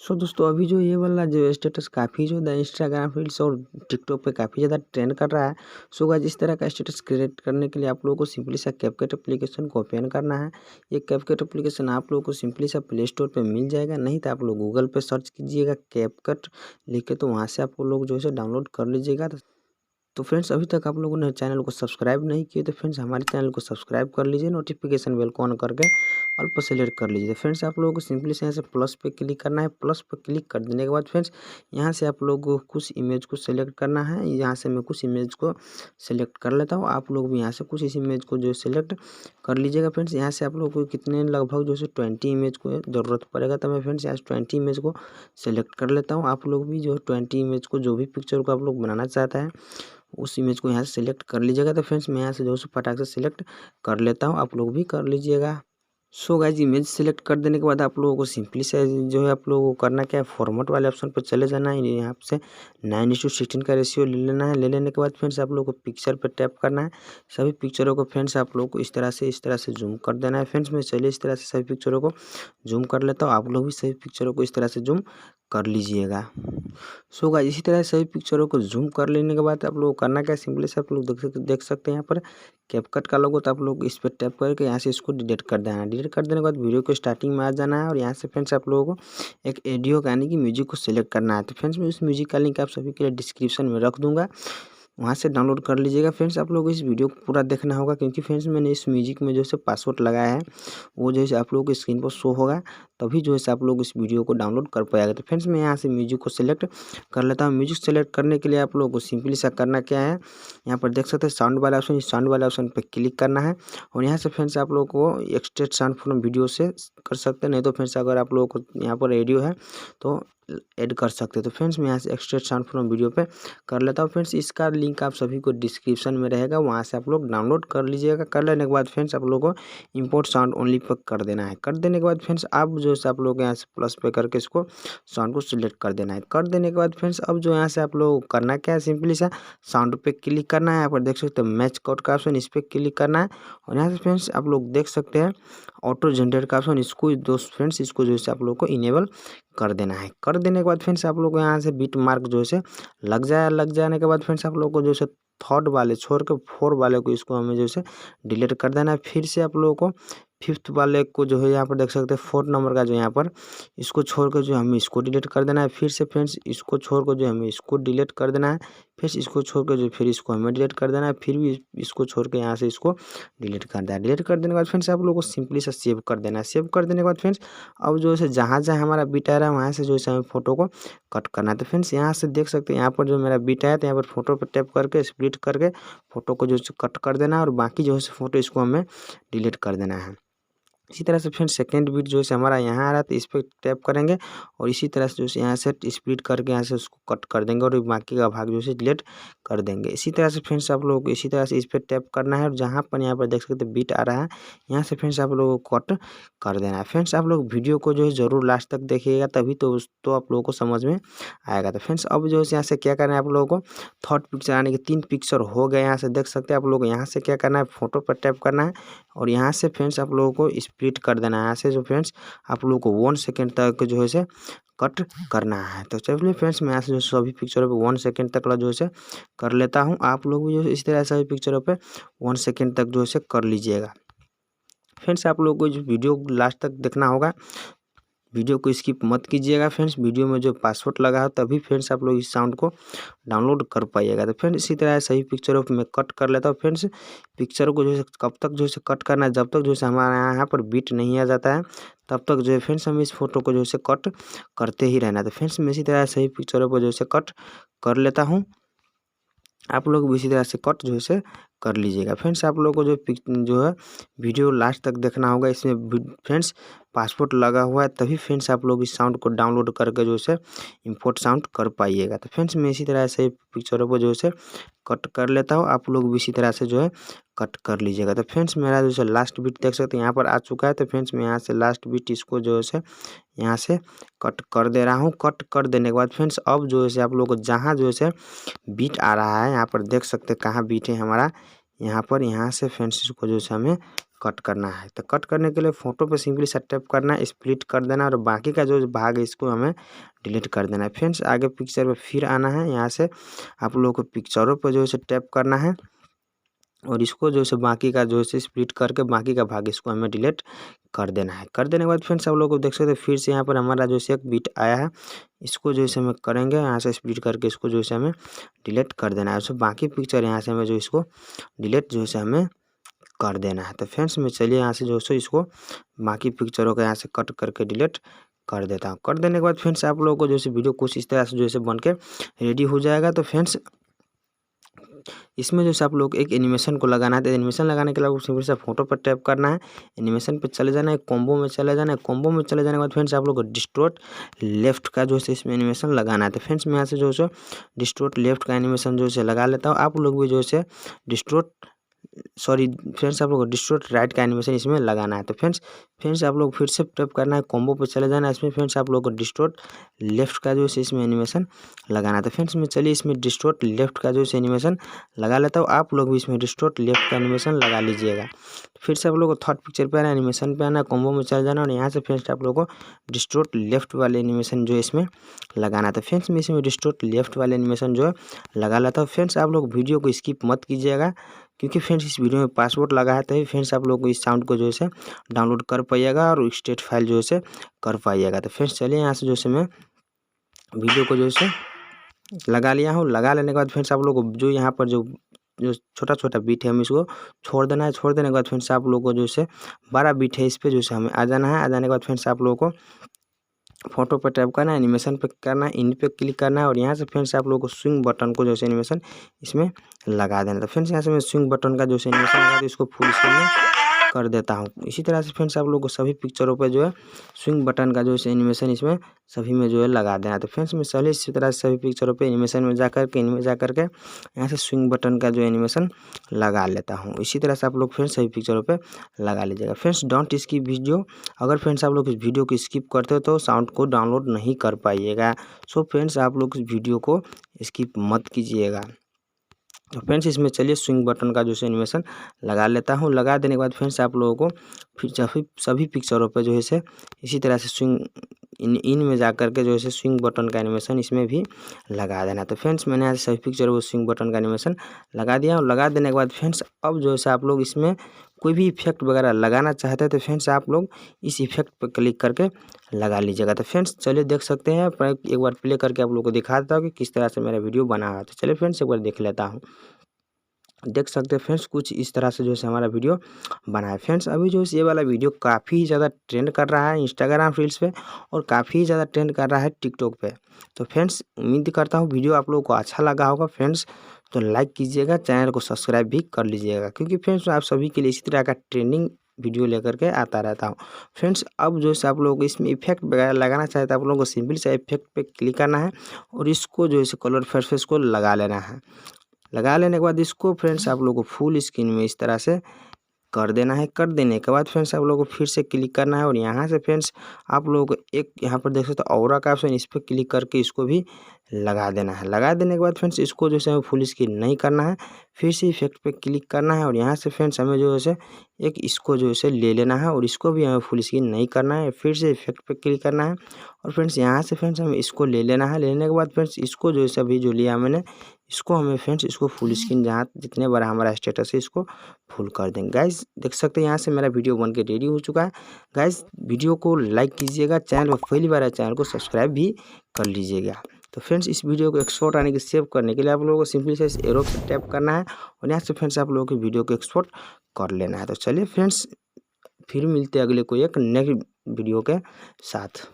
सो दोस्तों अभी जो ये वाला जो स्टेटस काफ़ी जो इंस्टाग्राम रील्स और टिकटॉक पे काफ़ी ज़्यादा ट्रेंड कर रहा है। सो गाइस इस तरह का स्टेटस क्रिएट करने के लिए आप लोगों को सिंपली सा कैपकट एप्लीकेशन को ओपन करना है। ये कैपकट एप्लीकेशन आप लोगों को सिंपली सा प्ले स्टोर पे मिल जाएगा, नहीं तो आप लोग गूगल पे सर्च कीजिएगा कैपकट लिख के, तो वहाँ से आप लोग जो है डाउनलोड कर लीजिएगा। तो फ्रेंड्स अभी तक आप लोगों ने चैनल को सब्सक्राइब नहीं किए तो फ्रेंड्स हमारे चैनल को सब्सक्राइब कर लीजिए, नोटिफिकेशन बेल को ऑन करके ऑल पर सेलेक्ट कर लीजिए। फ्रेंड्स आप लोगों को सिंपली से यहाँ से प्लस पे क्लिक करना है। प्लस पर क्लिक कर देने के बाद फ्रेंड्स यहाँ से आप लोगों को कुछ इमेज को सेलेक्ट करना है। यहाँ से मैं कुछ इमेज को सेलेक्ट कर लेता हूँ, आप लोग भी यहाँ से कुछ इस इमेज को जो सेलेक्ट कर लीजिएगा। फ्रेंड्स यहाँ से आप लोगों को कितने लगभग जो है 20 इमेज को ज़रूरत पड़ेगा, तो मैं फ्रेंड्स यहाँ से 20 इमेज को सेलेक्ट कर लेता हूँ। आप लोग भी जो 20 इमेज को जो भी पिक्चर को आप लोग बनाना चाहता है उस इमेज को यहाँ से सिलेक्ट कर लीजिएगा। तो फ्रेंड्स मैं यहाँ से जो है फटाक से सिलेक्ट कर लेता हूँ, आप लोग भी कर लीजिएगा। सो गाइज इमेज सेलेक्ट कर देने के बाद आप लोगों को सिंपली से जो है आप लोगों को करना क्या है, फॉर्मेट वाले ऑप्शन पर चले जाना है। यहाँ से 9:16 का रेशियो ले लेना है। ले लेने के बाद फ्रेंड्स आप लोगों को पिक्चर पर टैप करना है। सभी पिक्चरों को फ्रेंड्स आप लोगों को इस तरह से जूम कर देना है। फ्रेंड्स मैं चलिए इस तरह से सभी पिक्चरों को जूम कर लेता हूँ, आप लोग भी सभी पिक्चरों को इस तरह से जूम कर लीजिएगा। सो गाइस इसी तरह सभी पिक्चरों को जूम कर लेने के बाद आप लोग को करना क्या है, सिंपली से आप लोग देख सकते हैं यहाँ पर कैपकट का लोगो, तो आप लोग इस पर टैप करके यहाँ से इसको डिलीट कर देना है। डिलीट कर देने के बाद वीडियो को स्टार्टिंग में आ जाना है और यहाँ से फ्रेंड्स आप लोगों को एक ऑडियो यानी कि म्यूजिक को सिलेक्ट करना है। तो फ्रेंड्स मैं उस म्यूजिक का लिंक आप सभी के लिए डिस्क्रिप्शन में रख दूंगा, वहाँ से डाउनलोड कर लीजिएगा। फ्रेंड्स आप लोग इस वीडियो को पूरा देखना होगा, क्योंकि फ्रेंड्स मैंने इस म्यूजिक में जो है पासवर्ड लगाया है वो जो है आप लोगों को स्क्रीन पर शो होगा, तभी जो है आप लोग इस वीडियो को डाउनलोड कर पाएगा। तो फ्रेंड्स मैं यहाँ से म्यूजिक को सिलेक्ट कर लेता हूँ। म्यूजिक सेलेक्ट करने के लिए आप लोगों को सिंपली सा करना क्या है, यहाँ पर देख सकते हैं साउंड वाला ऑप्शन, इस साउंड वाले ऑप्शन पर क्लिक करना है और यहाँ से फ्रेंड्स आप लोगों को एक्सट्रैक्ट साउंड फ्रॉम वीडियो से कर सकते हैं, नहीं तो फ्रेंड्स अगर आप लोगों को यहाँ पर ऑडियो है तो ऐड कर सकते हैं। तो फ्रेंड्स मैं यहाँ से एक्सट्रैक्ट साउंड फ्रॉम वीडियो पे कर लेता हूँ। फ्रेंड्स इसका लिंक आप सभी को डिस्क्रिप्शन में रहेगा, वहाँ से आप लोग डाउनलोड कर लीजिएगा। कर लेने के बाद फ्रेंड्स आप लोगों को इंपोर्ट साउंड ओनली पर कर देना है। कर देने के बाद फ्रेंड्स आप जो है आप लोग यहाँ से प्लस पे करके इसको साउंड को सिलेक्ट कर देना है। कर देने के बाद फ्रेंड्स अब जो यहाँ से आप लोग करना क्या है, सिंपली सा साउंड पे क्लिक करना है। यहाँ पर देख सकते हैं मैच कोड का ऑप्शन, इस पर क्लिक करना है और यहाँ से फ्रेंड्स आप लोग देख सकते हैं ऑटो जनरेट का ऑप्शन, इसको दोस्त फ्रेंड्स इसको जो है आप लोग को इनेबल कर देना है। कर देने के बाद फ्रेंड्स आप लोग को यहाँ से बीट मार्क जो है लग जाने के बाद फ्रेंड्स आप लोग को जो है थर्ड वाले छोड़ के फोर वाले को इसको हमें जो है डिलीट कर देना है। फिर से आप लोगों को फिफ्थ वाले को जो है यहाँ पर देख सकते हैं 4 नंबर का जो यहाँ पर इसको छोड़ कर जो हमें इसको डिलीट कर देना है। फिर से फ्रेंड्स इसको छोड़ कर जो हमें इसको डिलीट कर देना है। फिर इसको छोड़ कर जो फिर इसको हमें डिलीट कर देना है। फिर भी इसको छोड़ के यहाँ से इसको डिलीट कर देना है। डिलीट कर देने के बाद फ्रेंड्स आप लोगों को सिंपली से सेव कर देना है। सेव कर देने के बाद फ्रेंड्स अब जो है जहाँ हमारा बीट आ रहा है वहाँ से जो है हमें फोटो को कट करना है। तो फ्रेंड्स यहाँ से देख सकते हैं यहाँ पर जो मेरा बीट आया तो यहाँ पर फोटो पर टैप करके स्प्लिट करके फोटो को जो है कट कर देना है और बाकी जो है फोटो इसको हमें डिलीट कर देना है। इसी तरह से फ्रेंड्स सेकेंड बीट जो है हमारा यहाँ आ रहा है तो इस पर टैप करेंगे और इसी तरह से जो है यहाँ से स्प्लिट करके यहाँ से उसको कट कर देंगे और बाकी का भाग जो है डिलीट कर देंगे। इसी तरह से फ्रेंड्स आप लोगों को इसी तरह से इस पर टैप करना है और जहाँ पर यहाँ पर देख सकते हैं बीट आ रहा है यहाँ से फ्रेंड्स आप लोगों को कट कर देना है। फ्रेंड्स आप लोग वीडियो को जो है ज़रूर लास्ट तक देखिएगा, तभी तो आप लोगों को समझ में आएगा। तो फ्रेंड्स अब जो है यहाँ से क्या करना है, आप लोगों को थर्ड पिक्चर यानी कि 3 पिक्चर हो गए, यहाँ से देख सकते हैं आप लोग। यहाँ से क्या करना है, फोटो पर टैप करना है और यहाँ से फ्रेंड्स आप लोगों को स्प्लिट कर देना है। यहाँ से जो फ्रेंड्स आप लोगों को 1 सेकेंड तक जो है कट करना है। तो चलिए फ्रेंड्स मैं यहाँ से जो सभी पिक्चरों पे 1 सेकेंड तक जो है कर लेता हूँ। आप लोग भी जो इस तरह सभी पिक्चरों पे 1 सेकेंड तक जो है कर लीजिएगा। फ्रेंड्स आप लोगों को जो वीडियो लास्ट तक देखना होगा, वीडियो को स्किप मत कीजिएगा। फ्रेंड्स वीडियो में जो पासवर्ड लगा हो तभी फ्रेंड्स आप लोग इस साउंड को डाउनलोड कर पाइएगा। तो फ्रेंड्स इसी तरह सही पिक्चरों को मैं कट कर लेता हूँ। फ्रेंड्स पिक्चर को जो है कब तक जो है कट करना है, जब तक जो है हमारे यहाँ पर बीट नहीं आ जाता है तब तक जो है फ्रेंड्स हम इस फोटो को जो है कट करते ही रहना है। तो फ्रेंड्स मैं इसी तरह सही पिक्चरों को जो है कट कर लेता हूँ, आप लोग भी इसी तरह से कट जो है कर लीजिएगा। फ्रेंड्स आप लोगों को जो है वीडियो लास्ट तक देखना होगा, इसमें फ्रेंड्स पासपोर्ट लगा हुआ है तभी फ्रेंड्स आप लोग इस साउंड को डाउनलोड करके जो है इंपोर्ट साउंड कर पाइएगा। तो फ्रेंड्स मैं इसी तरह से पिक्चरों को जो है कट कर लेता हूँ, आप लोग भी इसी तरह से जो है कट कर लीजिएगा। तो फ्रेंड्स मेरा जो है लास्ट बीट देख सकते हैं यहाँ पर आ चुका है। तो फ्रेंड्स मैं यहाँ से लास्ट बीट इसको जो है यहाँ से कट कर दे रहा हूँ। कट कर देने के बाद फ्रेंड्स अब जो है आप लोग को जहाँ जो है बीट आ रहा है यहाँ पर देख सकते हैं कहाँ बीट है हमारा, यहाँ पर यहाँ से फ्रेंड्स इसको जो है हमें कट करना है। तो कट करने के लिए फ़ोटो पे सिंपली सा टैप करना है, स्प्लिट कर देना और बाकी का जो भाग है इसको हमें डिलीट कर देना है। फ्रेंड्स आगे पिक्चर पे फिर आना है, यहाँ से आप लोगों को पिक्चरों पर जो है टैप करना है और इसको जो है बाकी का जो है स्प्लिट करके बाकी का भाग इसको हमें डिलीट कर देना है। कर देने के बाद फ्रेंड्स आप लोग को देख सकते हैं फिर से यहाँ पर हमारा जो है एक बिट आया है, इसको जो है हमें करेंगे यहाँ से स्प्लिट करके इसको जो है हमें डिलीट कर देना है। उससे बाकी पिक्चर यहाँ से हमें जो इसको डिलीट जो है हमें कर देना है। तो फ्रेंड्स मैं चलिए यहाँ से जो है इसको बाकी पिक्चरों को यहाँ से कट करके डिलीट कर देता हूँ। कर देने के बाद फ्रेंड्स आप लोगों को जो है वीडियो कुछ इस तरह से जो है बन के रेडी हो जाएगा। तो फ्रेंड्स इसमें जो है आप लोग एक एनिमेशन को लगाना है। तो एनिमेशन लगाने के लिए आपको सिंपल सा फोटो पर टैप करना है, एनिमेशन पे चले जाना है, कॉम्बो में चले जाना है। कॉम्बो में चले जाने के बाद फ्रेंड्स आप लोग को डिस्टोर्ट लेफ्ट का जो है इसमें एनिमेशन लगाना है। तो फ्रेंड्स मैं यहाँ से जो है डिस्टोर्ट लेफ्ट का एनिमेशन जो है लगा लेता हूँ। आप लोग भी जो है फ्रेंड्स आप लोग को डिस्टोर्ट राइट का एनिमेशन इसमें लगाना है। तो फ्रेंड्स आप लोग फिर से टैप करना है, कॉम्बो पे चले जाना है। इसमें फ्रेंड्स आप लोग को डिस्टोर्ट लेफ्ट का जो है इसमें एनिमेशन लगाना है। तो फ्रेंड्स मैं चलिए इसमें डिस्टोर्ट लेफ्ट का जो है एनिमेशन लगा लेता हूँ। आप लोग भी इसमें डिस्टोर्ट लेफ्ट का एनिमेशन लगा लीजिएगा। फिर से आप लोग को थर्ड पिक्चर पे आना, एनिमेशन पे आना, कॉम्बो में चले जाना और यहाँ से फ्रेंड्स आप लोग को डिस्टोर्ट लेफ्ट वाले एनिमेशन जो है इसमें लगाना है। तो फ्रेंड्स मैं इसमें डिस्टोर्ट लेफ्ट वाले एनिमेशन जो है लगा लेता हूँ। फ्रेंड्स आप लोग वीडियो को स्किप मत कीजिएगा, क्योंकि फ्रेंड्स इस वीडियो में पासवर्ड लगा है, तभी फ्रेंड्स आप लोग को इस साउंड को जो है डाउनलोड कर पाइएगा और स्टेट फाइल जो है कर पाइएगा। तो फ्रेंड्स चलिए यहाँ से जो है मैं वीडियो को जो है लगा लिया हूँ। लगा लेने के बाद फ्रेंड्स आप लोग को जो यहाँ पर जो छोटा छोटा बीट है हमें इसको छोड़ देना है। छोड़ देने के बाद फ्रेंड्स आप लोग को जो है बड़ा बीट है इस पर जो है हमें आ जाना है। आ जाने के बाद फ्रेंड्स आप लोगों को फोटो पर टैप करना है, एनिमेशन पे करना है, इन पे क्लिक करना है और यहाँ से फ्रेंड्स आप लोगों को स्विंग बटन को जो है एनिमेशन इसमें लगा देना। तो फ्रेंड्स यहाँ से मैं स्विंग बटन का जो है एनिमेशन लगा इसको फुल स्क्रीन में कर देता हूँ। इसी तरह से फ्रेंड्स आप लोगों को सभी पिक्चरों पे जो है स्विंग बटन का जो है एनिमेशन इसमें सभी में जो है लगा देना। तो फ्रेंड्स मैं चलिए इसी तरह से सभी पिक्चरों पे एनिमेशन में जाकर के यहाँ से स्विंग बटन का जो एनिमेशन लगा लेता हूँ। इसी तरह से आप लोग फ्रेंड्स सभी पिक्चरों पे लगा लीजिएगा। फ्रेंड्स डोंट स्किप वीडियो, अगर फ्रेंड्स आप लोग इस वीडियो को स्किप करते हो तो साउंड को डाउनलोड नहीं कर पाइएगा। सो फ्रेंड्स आप लोग इस वीडियो को स्किप मत कीजिएगा। तो फ्रेंड्स इसमें चलिए स्विंग बटन का जो है एनिमेशन लगा लेता हूँ। लगा देने के बाद फ्रेंड्स आप लोगों को फिर सभी पिक्चरों पे जो है इसी तरह से स्विंग इन में जा कर के जो है स्विंग बटन का एनिमेशन इसमें भी लगा देना। तो फ्रेंड्स मैंने यहाँ सभी पिक्चरों को स्विंग बटन का एनिमेशन लगा दिया और लगा देने के बाद फ्रेंड्स अब जो है आप लोग इसमें कोई भी इफेक्ट वगैरह लगाना चाहते हैं तो फ्रेंड्स आप लोग इस इफेक्ट पर क्लिक करके लगा लीजिएगा। तो फ्रेंड्स चलिए देख सकते हैं, एक बार प्ले करके आप लोग को दिखा देता हूँ कि किस तरह से मेरा वीडियो बना है। तो चलिए फ्रेंड्स एक बार देख लेता हूँ। देख सकते हैं फ्रेंड्स कुछ इस तरह से जो है हमारा वीडियो बना है। फ्रेंड्स अभी जो है ये वाला वीडियो काफ़ी ज़्यादा ट्रेंड कर रहा है इंस्टाग्राम रील्स पे और काफ़ी ज़्यादा ट्रेंड कर रहा है टिकटॉक पे। तो फ्रेंड्स उम्मीद करता हूँ वीडियो आप लोगों को अच्छा लगा होगा। फ्रेंड्स तो लाइक कीजिएगा, चैनल को सब्सक्राइब भी कर लीजिएगा, क्योंकि फ्रेंड्स आप सभी के लिए इसी तरह का ट्रेंडिंग वीडियो लेकर के आता रहता हूँ। फ्रेंड्स अब जो है आप लोग इसमें इफेक्ट वगैरह लगाना चाहते हैं, आप लोगों को सिंपल सा इफेक्ट पे क्लिक करना है और इसको जो है कलर फेस को लगा लेना है। लगा लेने के बाद इसको फ्रेंड्स आप लोगों को फुल स्क्रीन में इस तरह से कर देना है। कर देने के बाद फ्रेंड्स आप लोगों को फिर से क्लिक करना है और यहाँ से फ्रेंड्स आप लोगों को एक यहाँ पर देख सकते हो ऑरा का ऑप्शन, इस पर क्लिक करके इसको भी लगा देना है। लगा देने के बाद फ्रेंड्स इसको जो है फुल स्क्रीन नहीं करना है, फिर से इफेक्ट पे क्लिक करना है और यहाँ से फ्रेंड्स हमें जो है एक इसको जो है ले लेना है और इसको भी हमें फुल स्क्रीन नहीं करना है, फिर से इफेक्ट पे क्लिक करना है और फ्रेंड्स यहाँ से फ्रेंड्स हमें इसको ले लेना है। लेने के बाद फ्रेंड्स इसको जो है अभी जो लिया मैंने इसको हमें फ्रेंड्स इसको फुल स्क्रीन जहाँ जितने बड़ा हमारा स्टेटस है इसको फुल कर देंगे। गाइस देख सकते हैं यहाँ से मेरा वीडियो बन के रेडी हो चुका है। गाइस वीडियो को लाइक कीजिएगा, चैनल पर पहली बार है चैनल को सब्सक्राइब भी कर लीजिएगा। तो फ्रेंड्स इस वीडियो को एक्सपोर्ट आने के सेव करने के लिए आप लोगों को सिंपली से इस एरो पे टैप करना है और यहाँ से फ्रेंड्स आप लोगों की वीडियो को एक्सपोर्ट कर लेना है। तो चलिए फ्रेंड्स फिर मिलते हैं अगले कोई एक नेक्स्ट वीडियो के साथ।